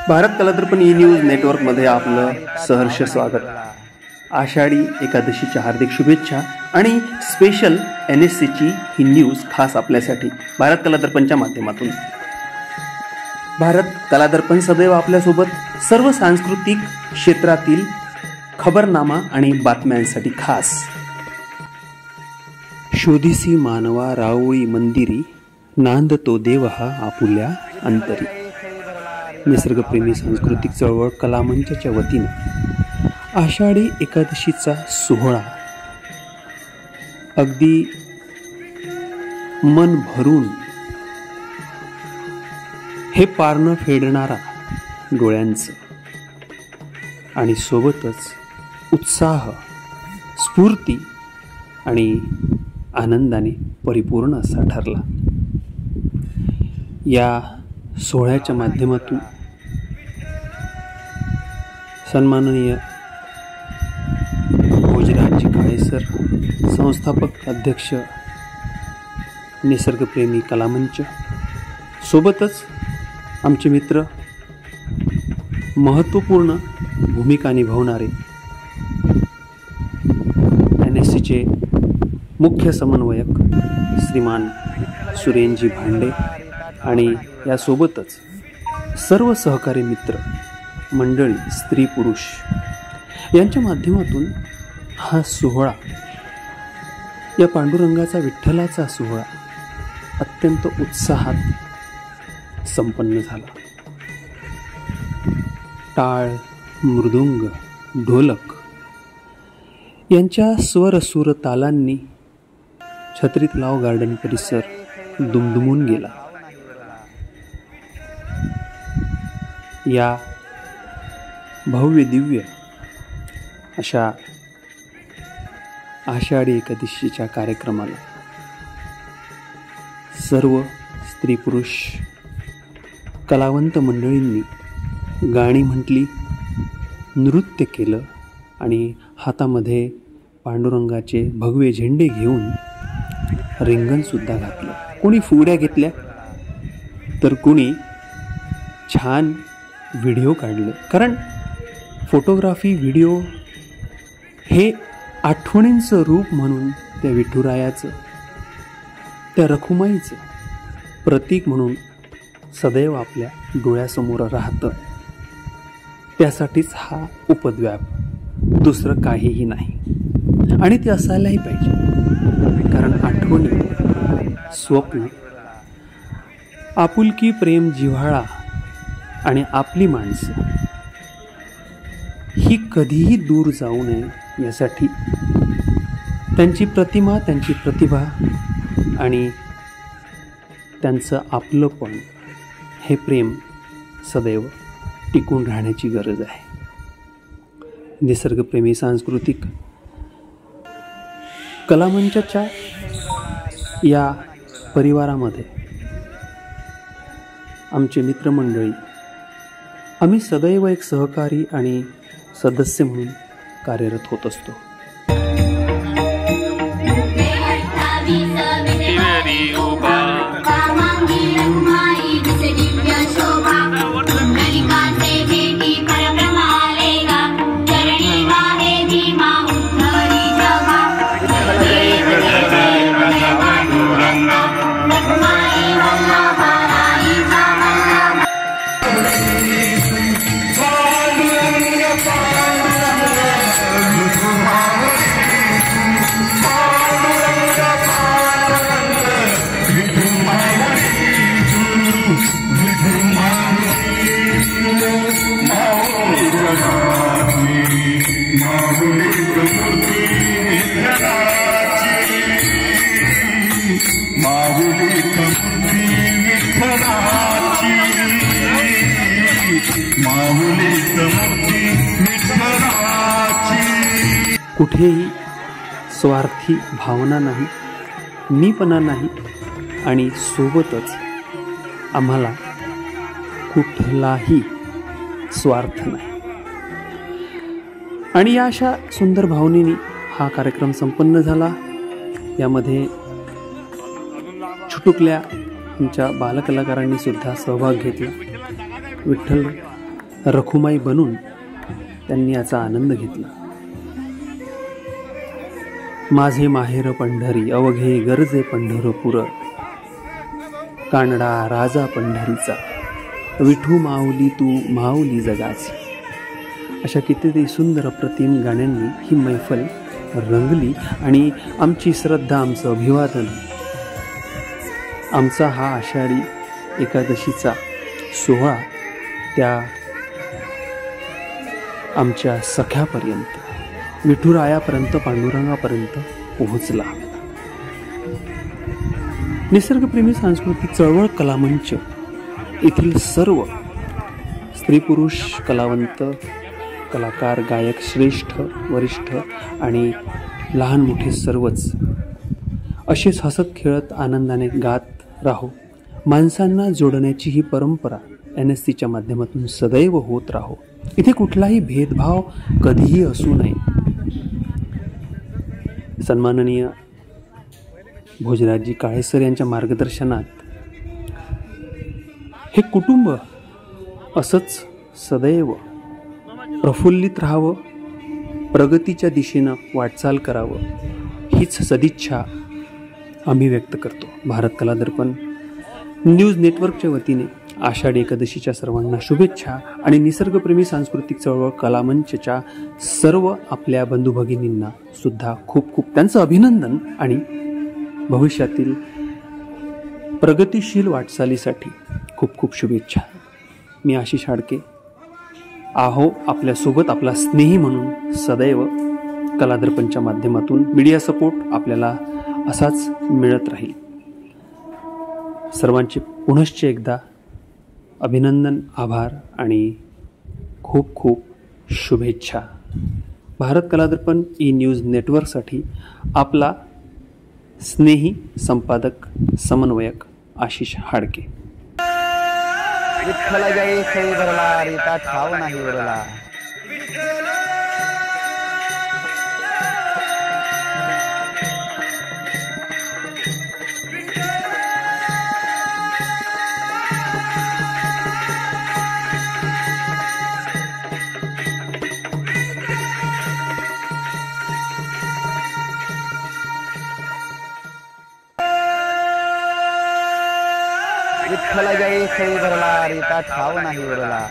Bharat Kaladarpan news नेटवर्कमध्ये आपलं सहर्ष स्वागत। आषाढी एकादशीच्या हार्दिक शुभेच्छा आणि स्पेशल NSCची ही न्यूज खास आपल्यासाठी भारत कलादर्पणच्या माध्यमातून। भारत कलादर्पण सदैव आपल्यासोबत सर्व सांस्कृतिक क्षेत्रातील खबरनामा आणि बातम्यांसाठी खास। शोधिसी मानवा रावळी मंदिरी, नांदतो देव हा आपुल्या अंतरी। निसर्गप्रेमी सांस्कृतिक चळवळ कलामंचच्या वतीने आषाढी एकादशीचा सोहळा अगदी मन भरून हे पारणं फेडणारा डोळ्यांचं आणि सोबतच उत्साह, स्फूर्ती आणि आनंदाने परिपूर्ण असा ठरला। या सोहळ्याच्या माध्यमातून सन्माननीय भोजराजी काळे सर, संस्थापक अध्यक्ष निसर्गप्रेमी कलामंच, सोबतच आमचे मित्र, महत्त्वपूर्ण भूमिका निभावणारे NSCचे मुख्य समन्वयक श्रीमान सुरेनजी भांडे आणि यासोबतच सर्व सहकारी मित्र मंडळी, स्त्री पुरुष यांच्या माध्यमातून हा सोहळा, या पांडुरंगाचा विठ्ठलाचा सोहळा अत्यंत उत्साहात संपन्न झाला। टाळ, मृदुंग, ढोलक यांच्या स्वर सूर तालांनी छत्रीत लाव गार्डन परिसर दुमदुमून गेला। या भव्य दिव्य अशा आषाढी एकादशीच्या कार्यक्रमाला सर्व स्त्री पुरुष कलावंत मंडळींनी गाणी म्हटली, नृत्य केलं आणि हातामध्ये पांडुरंगाचे भगवे झेंडे घेऊन रिंगणसुद्धा घातलं। कोणी फुगड्या घेतल्या तर कोणी छान व्हिडिओ काढले, कारण फोटोग्राफी, व्हिडिओ हे आठवणींचं रूप म्हणून त्या विठुरायाचं, त्या रखुमाईचं प्रतीक म्हणून सदैव आपल्या डोळ्यासमोर राहतं। त्यासाठीच हा उपद्व्याप, दुसरं काहीही नाही आणि ते असायलाही पाहिजे, कारण आठवणी, स्वप्न, आपुलकी, प्रेम, जिव्हाळा आणि आपली माणसं ही कधीही दूर जाऊ नये यासाठी त्यांची प्रतिमा, त्यांची प्रतिभा आणि त्यांचं आपलंपण, हे प्रेम सदैव टिकून राहण्याची गरज आहे। निसर्गप्रेमी सांस्कृतिक कलामंचच्या या परिवारामध्ये आमचे मित्रमंडळी, आम्ही सदैव एक सहकारी आणि सदस्य म्हणून कार्यरत होत असतो। कुठेही स्वार्थी भावना नाही, मीपणा नाही आणि सोबतच आम्हाला कुठलाही स्वार्थ नाही। आणि या अशा सुंदर भावनेने हा कार्यक्रम संपन्न झाला। यामध्ये छुटुकल्या आमच्या बालकलाकारांनी सुद्धा सहभाग घेतला। विठ्ठल रखुमाई बनून त्यांनी याचा आनंद घेतला. माझे माहेर पंढरी अवघे गरजे पंढरपूर, कानडा राजा पंढरीचा विठू माऊली तू माऊली जगाची. अशा कितीतरी सुंदर अप्रतिम गाण्यांनी ही मैफल रंगली आणि आमची श्रद्धा, आमचं अभिवादन, आमचा हा आषाढी एकादशीचा सोहळा त्या आमच्या सख्यापर्यंत, विठुरायापर्यंत, पांडुरंगापर्यंत पोहोचला. निसर्गप्रेमी सांस्कृतिक चळवळ कलामंच येथील सर्व स्त्री पुरुष कलावंत, कलाकार, गायक, श्रेष्ठ, वरिष्ठ आणि लहान मोठे सर्वच असेच हसत खेळत आनंदाने गात राहो. माणसांना जोडण्याची ही परंपरा NSCच्या माध्यमातून सदैव होत राहो. इथे कुठलाही भेदभाव कधीही असू नये. सन्माननीय भोजराजी काळेसर यांच्या मार्गदर्शनात हे कुटुंब असंच सदैव प्रफुल्लित राहावं, प्रगतीच्या दिशेनं वाटचाल करावं, हीच सदिच्छा आम्ही व्यक्त करतो. भारत कला दर्पण न्यूज नेटवर्कच्या वतीने आषाढी एकादशीच्या सर्वांना शुभेच्छा आणि निसर्गप्रेमी सांस्कृतिक चळवळ कलामंचच्या सर्व आपल्या बंधू भगिनींना सुद्धा खूप खूप त्यांचं अभिनंदन आणि भविष्यातील प्रगतिशील वाटचालीसाठी खूप खूप शुभेच्छा. मी आशिष हाडके आहो आपल्यासोबत, आपला स्नेही म्हणून सदैव कलादर्पणच्या माध्यमातून. मीडिया सपोर्ट आपल्याला असाच मिळत राहील. सर्वांचे पुनश्च एकदा अभिनंदन, आभार आणि खूप खूप शुभेच्छा. भारत कलादर्पण न्यूज नेटवर्कसाठी आपला स्नेही संपादक समन्वयक आशिष हाडके. विठ्ठल जय सई भरला रीता ठाव नाही उरला. विठ्ठल जय सई भरला रीता ठाव नाही उरला.